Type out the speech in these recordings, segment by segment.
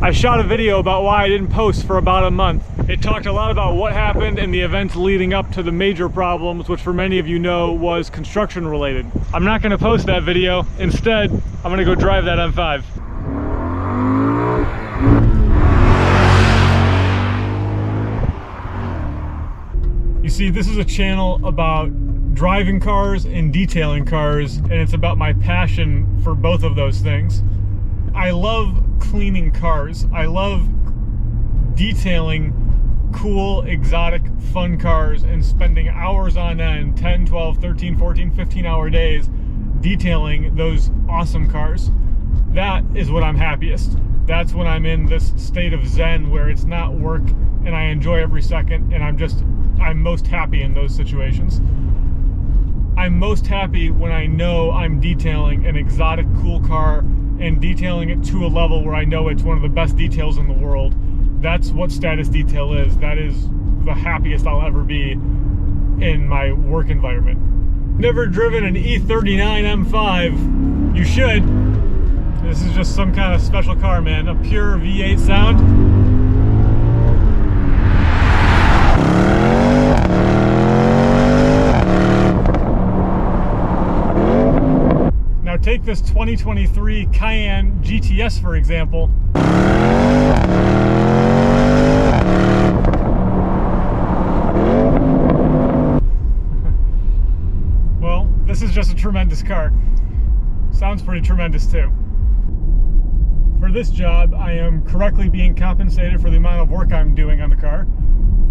I shot a video about why I didn't post for about a month. It talked a lot about what happened in the events leading up to the major problems, which for many of you know was construction related. I'm not gonna post that video. Instead, I'm gonna go drive that M5. You see, this is a channel about driving cars and detailing cars, and it's about my passion for both of those things. I love cleaning cars. I love detailing cool, exotic, fun cars and spending hours on end, 10, 12, 13, 14, 15-hour days detailing those awesome cars. That is what I'm happiest. That's when I'm in this state of zen where it's not work and I enjoy every second, and I'm most happy in those situations. I'm most happy when I know I'm detailing an exotic, cool car and detailing it to a level where I know it's one of the best details in the world. That's what status detail is. That is the happiest I'll ever be in my work environment. Never driven an E39 M5? You should. This is just some kind of special car, man. A pure V8 sound. Now take this 2023 Cayenne GTS, for example. Well, this is just a tremendous car. Sounds pretty tremendous too. For this job, I am correctly being compensated for the amount of work I'm doing on the car.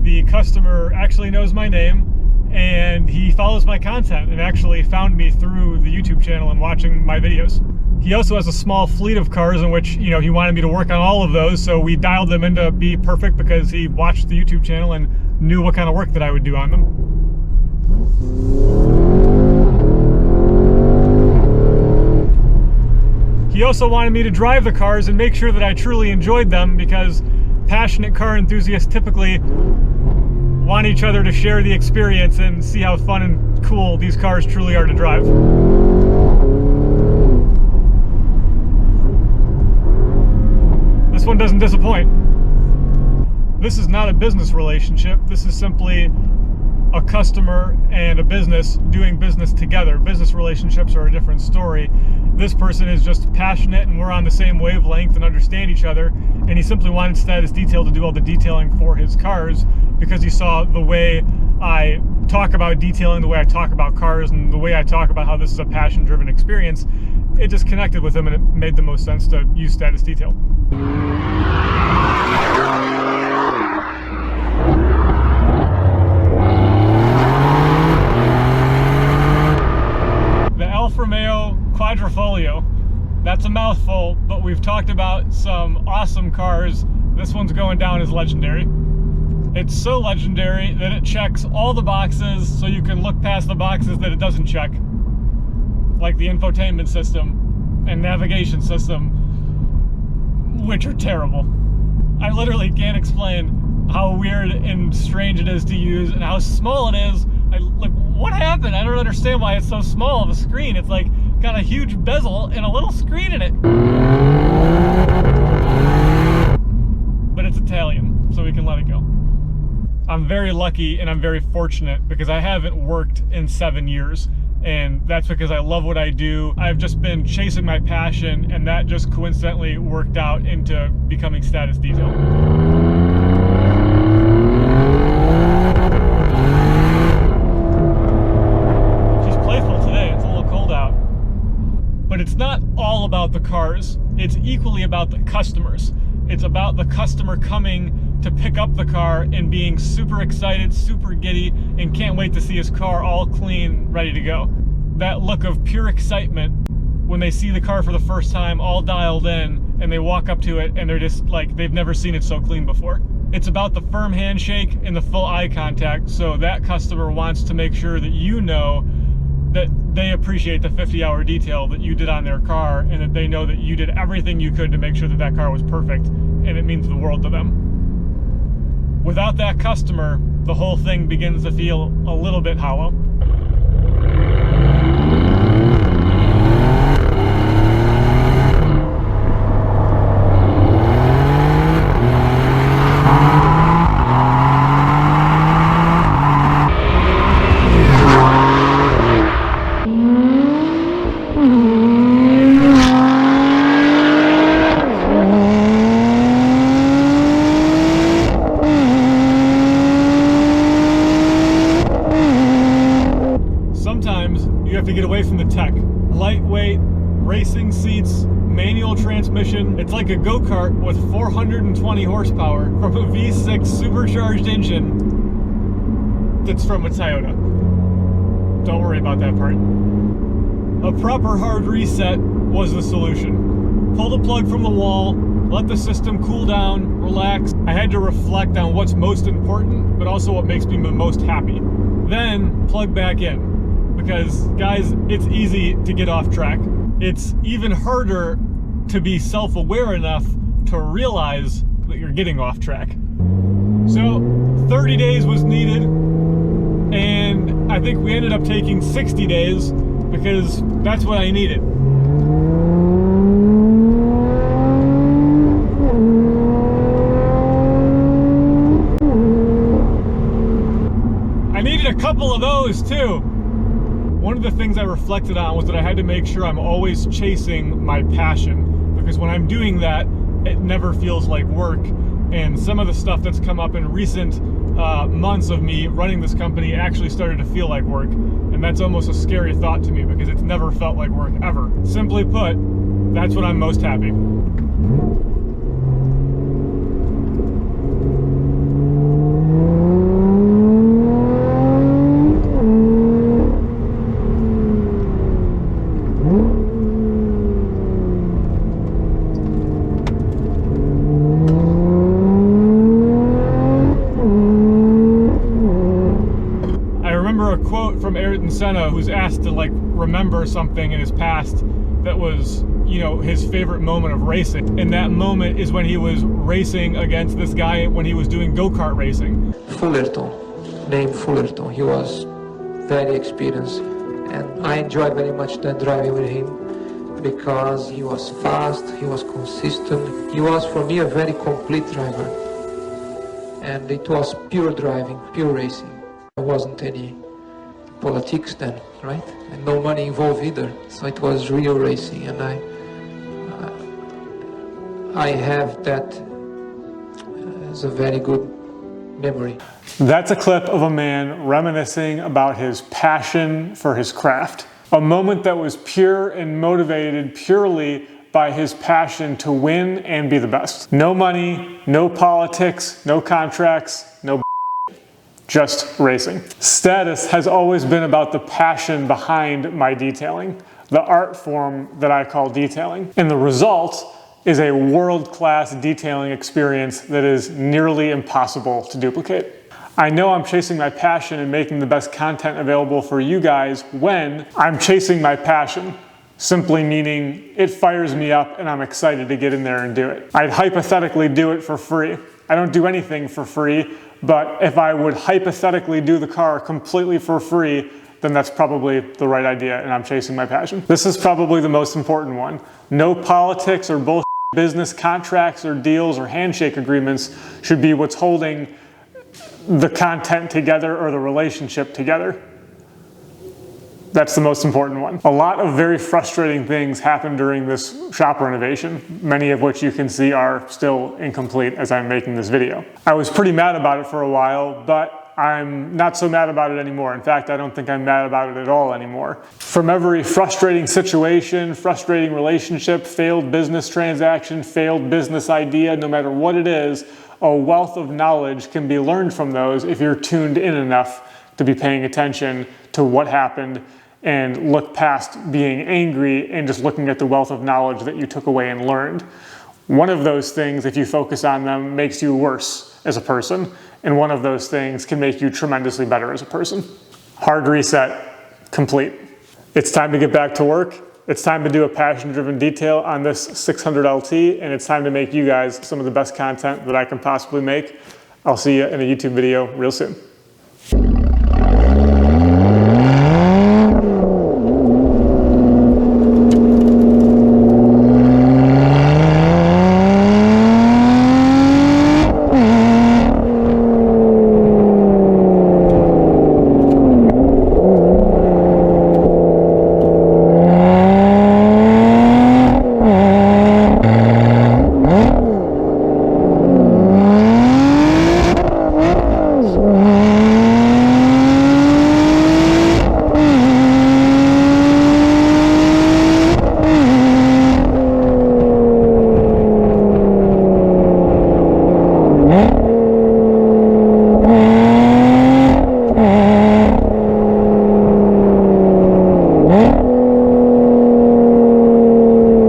The customer actually knows my name, and he follows my content and actually found me through the YouTube channel and watching my videos. He also has a small fleet of cars in which, you know, he wanted me to work on all of those, so we dialed them in to be perfect because he watched the YouTube channel and knew what kind of work that I would do on them. He also wanted me to drive the cars and make sure that I truly enjoyed them, because passionate car enthusiasts typically want each other to share the experience and see how fun and cool these cars truly are to drive. This one doesn't disappoint. This is not a business relationship. This is simply a customer and a business doing business together. Business relationships are a different story. This person is just passionate and we're on the same wavelength and understand each other, and he simply wanted Status Detail to do all the detailing for his cars because he saw the way I talk about detailing, the way I talk about cars, and the way I talk about how this is a passion-driven experience. It just connected with him and it made the most sense to use Status Detail. The Alfa Romeo Quadrifoglio. That's a mouthful, but we've talked about some awesome cars. This one's going down as legendary. It's so legendary that it checks all the boxes, so you can look past the boxes that it doesn't check, like the infotainment system and navigation system, which are terrible. I literally can't explain how weird and strange it is to use and how small it is. Like, what happened? I don't understand why it's so small of a screen. It's like got a huge bezel and a little screen in it. But it's Italian, so we can let it go. I'm very lucky and I'm very fortunate because I haven't worked in 7 years, and that's because I love what I do. I've just been chasing my passion, and that just coincidentally worked out into becoming Status Detail. She's playful today. It's a little cold out. But it's not all about the cars. It's equally about the customers. It's about the customer coming to pick up the car and being super excited, super giddy, and can't wait to see his car all clean, ready to go. That look of pure excitement when they see the car for the first time, all dialed in, and they walk up to it and they're just like, they've never seen it so clean before. It's about the firm handshake and the full eye contact, so that customer wants to make sure that you know that they appreciate the 50-hour detail that you did on their car, and that they know that you did everything you could to make sure that that car was perfect, and it means the world to them. Without that customer, the whole thing begins to feel a little bit hollow. transmission. It's like a go-kart with 420 horsepower from a V6 supercharged engine that's from a Toyota. Don't worry about that part. A proper hard reset was the solution. Pull the plug from the wall, let the system cool down, relax. I had to reflect on what's most important, but also what makes me the most happy. Then plug back in, because guys, it's easy to get off track. It's even harder to be self-aware enough to realize that you're getting off track. So 30 days was needed, and I think we ended up taking 60 days because that's what I needed. I needed a couple of those too. One of the things I reflected on was that I had to make sure I'm always chasing my passion, because when I'm doing that, it never feels like work. And some of the stuff that's come up in recent months of me running this company actually started to feel like work. And that's almost a scary thought to me because it's never felt like work ever. Simply put, that's when I'm most happy. Who's asked to remember something in his past that was, his favorite moment of racing. And that moment is when he was racing against this guy when he was doing go-kart racing. Fullerton, named Fullerton. He was very experienced, and I enjoyed very much that driving with him because he was fast, he was consistent. He was, for me, a very complete driver. And it was pure driving, pure racing. There wasn't any politics then, right? And no money involved either. So it was real racing, and I have that as a very good memory. That's a clip of a man reminiscing about his passion for his craft. A moment that was pure and motivated purely by his passion to win and be the best. No money, no politics, no contracts, no just racing. Status has always been about the passion behind my detailing, the art form that I call detailing. And the result is a world-class detailing experience that is nearly impossible to duplicate. I know I'm chasing my passion and making the best content available for you guys when I'm chasing my passion, simply meaning it fires me up and I'm excited to get in there and do it. I'd hypothetically do it for free. I don't do anything for free, but if I would hypothetically do the car completely for free, then that's probably the right idea, and I'm chasing my passion. This is probably the most important one. No politics or bullshit business contracts or deals or handshake agreements should be what's holding the content together or the relationship together. That's the most important one. A lot of very frustrating things happened during this shop renovation, many of which you can see are still incomplete as I'm making this video. I was pretty mad about it for a while, but I'm not so mad about it anymore. In fact, I don't think I'm mad about it at all anymore. From every frustrating situation, frustrating relationship, failed business transaction, failed business idea, no matter what it is, a wealth of knowledge can be learned from those if you're tuned in enough to be paying attention to what happened and look past being angry and just looking at the wealth of knowledge that you took away and learned. One of those things, if you focus on them, makes you worse as a person, and one of those things can make you tremendously better as a person. Hard reset, complete. It's time to get back to work. It's time to do a passion-driven detail on this 600 LT, and it's time to make you guys some of the best content that I can possibly make. I'll see you in a YouTube video real soon.